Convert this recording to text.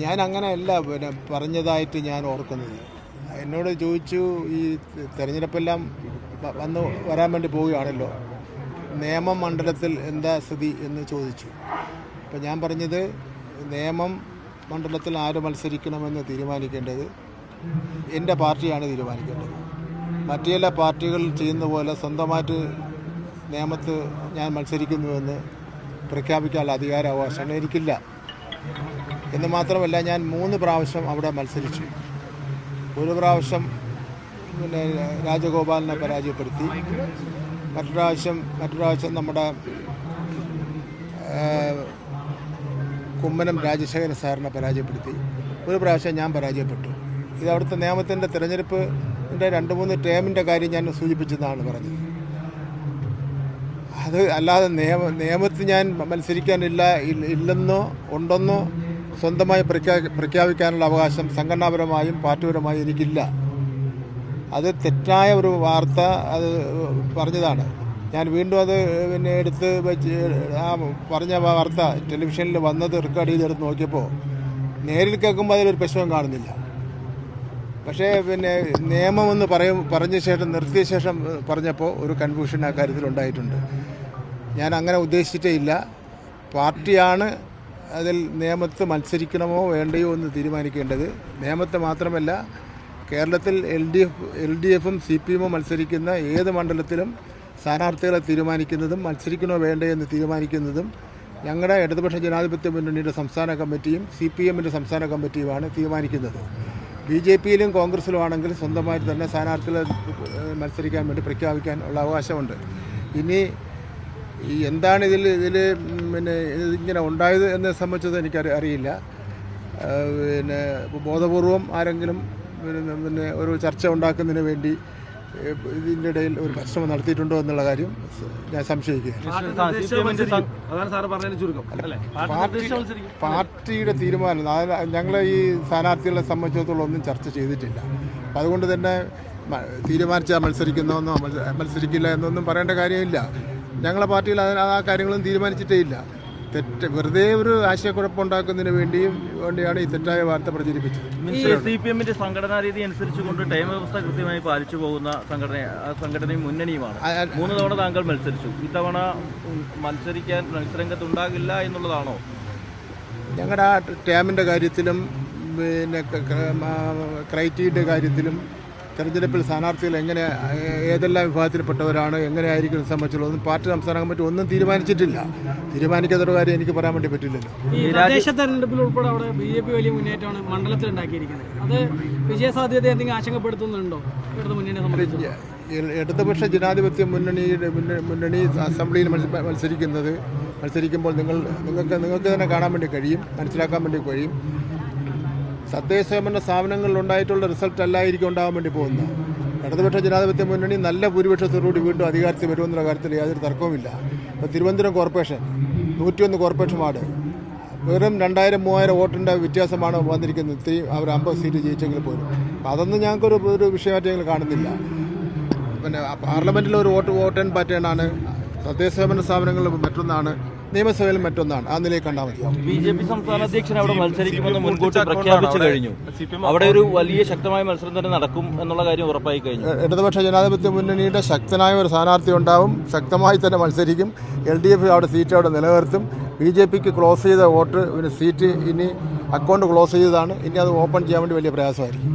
ഞാൻ അങ്ങനെയല്ല പറഞ്ഞതായിട്ട് ഞാൻ ഓർക്കുന്നത്. എന്നോട് ചോദിച്ചു, ഈ തെരഞ്ഞെടുപ്പെല്ലാം വരാൻ വേണ്ടി പോവുകയാണല്ലോ, നേമം മണ്ഡലത്തിൽ എന്താ സ്ഥിതി എന്ന് ചോദിച്ചു. അപ്പോൾ ഞാൻ പറഞ്ഞത്, നേമം മണ്ഡലത്തിൽ ആര് മത്സരിക്കണമെന്ന് തീരുമാനിക്കേണ്ടത് എൻ്റെ പാർട്ടിയാണ് തീരുമാനിക്കേണ്ടത്. മറ്റു ചില പാർട്ടികൾ ചെയ്യുന്ന പോലെ സ്വന്തമായിട്ട് നേമത്ത് ഞാൻ മത്സരിക്കുന്നുവെന്ന് പ്രഖ്യാപിക്കാനുള്ള അധികാരാവകാശം എനിക്കില്ല. എന്ന് മാത്രമല്ല, ഞാൻ 3 പ്രാവശ്യം അവിടെ മത്സരിച്ചു. ഒരു പ്രാവശ്യം രാജഗോപാലിനെ പരാജയപ്പെടുത്തി, മറ്റു പ്രാവശ്യം നമ്മുടെ കുമ്മനം രാജശേഖരൻ സാറിനെ പരാജയപ്പെടുത്തി, ഒരു പ്രാവശ്യം ഞാൻ പരാജയപ്പെട്ടു. ഇത് അവിടുത്തെ നിയമത്തിൻ്റെ തിരഞ്ഞെടുപ്പിൻ്റെ 2-3 ടേമിൻ്റെ കാര്യം ഞാൻ സൂചിപ്പിച്ചെന്നാണ് പറഞ്ഞത്. അത് അല്ലാതെ നിയമത്തിൽ ഞാൻ ഇല്ലെന്നോ ഉണ്ടെന്നോ സ്വന്തമായി പ്രഖ്യാപിക്കാനുള്ള അവകാശം സംഘടനാപരമായും പാർട്ടിപരമായും എനിക്കില്ല. അത് തെറ്റായ ഒരു വാർത്ത അത് പറഞ്ഞതാണ്. ഞാൻ വീണ്ടും അത് എടുത്ത് വെച്ച് ആ പറഞ്ഞ വാർത്ത ടെലിവിഷനിൽ വന്നത് റെക്കോർഡ് ചെയ്തെടുത്ത് നോക്കിയപ്പോൾ നേരിൽ കേൾക്കുമ്പോൾ അതിലൊരു പ്രശ്നം കാണുന്നില്ല. പക്ഷേ നിയമമെന്ന് പറഞ്ഞ ശേഷം നിർത്തിയ ശേഷം പറഞ്ഞപ്പോൾ ഒരു കൺഫ്യൂഷൻ ആ കാര്യത്തിൽ ഉണ്ടായിട്ടുണ്ട്. ഞാൻ അങ്ങനെ ഉദ്ദേശിച്ചിട്ടേ ഇല്ല. പാർട്ടിയാണ് അതിൽ നിയമത്ത് മത്സരിക്കണമോ വേണ്ടയോ എന്ന് തീരുമാനിക്കേണ്ടത്. നിയമത്ത് മാത്രമല്ല, കേരളത്തിൽ LDFും CPMും മത്സരിക്കുന്ന ഏത് മണ്ഡലത്തിലും സ്ഥാനാർത്ഥികളെ തീരുമാനിക്കുന്നതും മത്സരിക്കണോ വേണ്ടയോ എന്ന് തീരുമാനിക്കുന്നതും ഞങ്ങളുടെ ഇടതുപക്ഷ ജനാധിപത്യ മുന്നണിയുടെ സംസ്ഥാന കമ്മിറ്റിയും CPMൻ്റെ സംസ്ഥാന കമ്മിറ്റിയുമാണ് തീരുമാനിക്കുന്നത്. BJPയിലും കോൺഗ്രസിലും ആണെങ്കിൽ സ്വന്തമായിട്ട് തന്നെ സ്ഥാനാർത്ഥികളെ മത്സരിക്കാൻ വേണ്ടി പ്രഖ്യാപിക്കാൻ ഉള്ള അവകാശമുണ്ട്. ഇനി എന്താണ് ഇങ്ങനെ ഉണ്ടായത് എന്നെ സംബന്ധിച്ചത് എനിക്കറിയില്ല. ബോധപൂർവം ആരെങ്കിലും ഒരു ചർച്ച ഉണ്ടാക്കുന്നതിന് വേണ്ടി ഇതിൻ്റെ ഇടയിൽ ഒരു പരിശ്രമം നടത്തിയിട്ടുണ്ടോ എന്നുള്ള കാര്യം ഞാൻ സംശയിക്കുകയാണ്. പാർട്ടിയുടെ തീരുമാനം ഞങ്ങൾ ഈ സ്ഥാനാർത്ഥികളെ സംബന്ധിച്ചിടത്തോളം ഒന്നും ചർച്ച ചെയ്തിട്ടില്ല. അപ്പം അതുകൊണ്ട് തന്നെ തീരുമാനിച്ചാൽ മത്സരിക്കുന്നതെന്നോ മത്സരിക്കില്ല എന്നൊന്നും പറയേണ്ട കാര്യമില്ല. ഞങ്ങളെ പാർട്ടിയിൽ ആ കാര്യങ്ങളും തീരുമാനിച്ചിട്ടേ ഇല്ല. വെറുതെ ഒരു ആശയക്കുഴപ്പമുണ്ടാക്കുന്നതിന് വേണ്ടിയാണ് ഈ തെറ്റായ വാർത്ത പ്രചരിപ്പിച്ചത്. CPMന്റെ സംഘടനാ രീതി അനുസരിച്ചുകൊണ്ട് ടൈം വ്യവസ്ഥ കൃത്യമായി പാലിച്ചു പോകുന്ന സംഘടനയും മുന്നണിയുമാണ്. 3 തവണ താങ്കൾ മത്സരിച്ചു. ഇത്തവണ മത്സരരംഗത്തുണ്ടാകില്ല എന്നുള്ളതാണോ? ഞങ്ങളുടെ ആ ടേമിൻ്റെ കാര്യത്തിലും ക്രൈറ്റീരിയയുടെ കാര്യത്തിലും തെരഞ്ഞെടുപ്പിൽ സ്ഥാനാർത്ഥികൾ ഏതെല്ലാം വിഭാഗത്തിൽപ്പെട്ടവരാണ്, എങ്ങനെയായിരിക്കും സംബന്ധിച്ചുള്ളതൊന്നും പാർട്ടി സംസ്ഥാന കമ്മിറ്റി ഒന്നും തീരുമാനിച്ചിട്ടില്ല. തീരുമാനിക്കാത്തൊരു കാര്യം എനിക്ക് പറയാൻ വേണ്ടി പറ്റില്ലല്ലോ. ഈ തദ്ദേശ തെരഞ്ഞെടുപ്പിൽ ഉൾപ്പെടെ അവിടെ BJP വലിയ മുന്നേറ്റമാണ് മണ്ഡലത്തിൽ ഉണ്ടാക്കിയിരിക്കുന്നത്. അത് വിജയസാധ്യത എന്തെങ്കിലും ആശങ്കപ്പെടുത്തുന്നുണ്ടോ മുന്നണിയെ സംബന്ധിച്ച്? ഇടതുപക്ഷ ജനാധിപത്യ മുന്നണി അസംബ്ലിയിൽ മത്സരിക്കുമ്പോൾ നിങ്ങൾക്ക് തന്നെ കാണാൻ വേണ്ടി കഴിയും, മനസ്സിലാക്കാൻ വേണ്ടി കഴിയും. തദ്ദേശഭരണ സ്ഥാപനങ്ങളിലുണ്ടായിട്ടുള്ള റിസൾട്ട് അല്ലായിരിക്കും ഉണ്ടാകാൻ വേണ്ടി പോകുന്നത്. ഇടതുപക്ഷ ജനാധിപത്യ മുന്നണി നല്ല ഭൂരിപക്ഷത്തോടുകൂടി വീണ്ടും അധികാരത്തിൽ വരുമെന്നുള്ള കാര്യത്തിൽ യാതൊരു തർക്കവുമില്ല. ഇപ്പോൾ തിരുവനന്തപുരം കോർപ്പറേഷൻ 101 കോർപ്പറേഷൻ വാർഡ് വെറും 2000-3000 വോട്ടിൻ്റെ വ്യത്യാസമാണ് വന്നിരിക്കുന്നത്. അവർ 50 സീറ്റ് ജയിച്ചെങ്കിൽ പോലും അതൊന്നും ഞങ്ങൾക്കൊരു വിഷയമായിട്ട് ഞങ്ങൾ കാണുന്നില്ല. പാർലമെൻറ്റിൽ ഒരു വോട്ട് പാറ്റേണാണ്, തദ്ദേശഭരണ സ്ഥാപനങ്ങളിൽ മറ്റൊന്നാണ്, നിയമസഭയിലും മറ്റൊന്നാണ്. ആ നിലയിൽ കണ്ടാൽ മതി. BJP സംസ്ഥാന അധ്യക്ഷൻ അവിടെ മത്സരിക്കുമെന്ന് മുൻകൂട്ടി പ്രഖ്യാപിച്ചു കഴിഞ്ഞു. അവിടെ ഒരു വലിയ ശക്തമായ മത്സരം തന്നെ നടക്കും എന്നുള്ള കാര്യം ഉറപ്പായി കഴിഞ്ഞു. ഇടതുപക്ഷ ജനാധിപത്യ മുന്നണിയുടെ ശക്തനായ ഒരു സ്ഥാനാർത്ഥി ഉണ്ടാവും, ശക്തമായി തന്നെ മത്സരിക്കും. LDF സീറ്റ് അവിടെ നിലനിർത്തും. BJPക്ക് ക്ലോസ് ചെയ്ത സീറ്റ് ഇനി അക്കൗണ്ട് ക്ലോസ് ചെയ്തതാണ്, ഇനി അത് ഓപ്പൺ ചെയ്യാൻ വേണ്ടി വലിയ പ്രയാസമായിരിക്കും.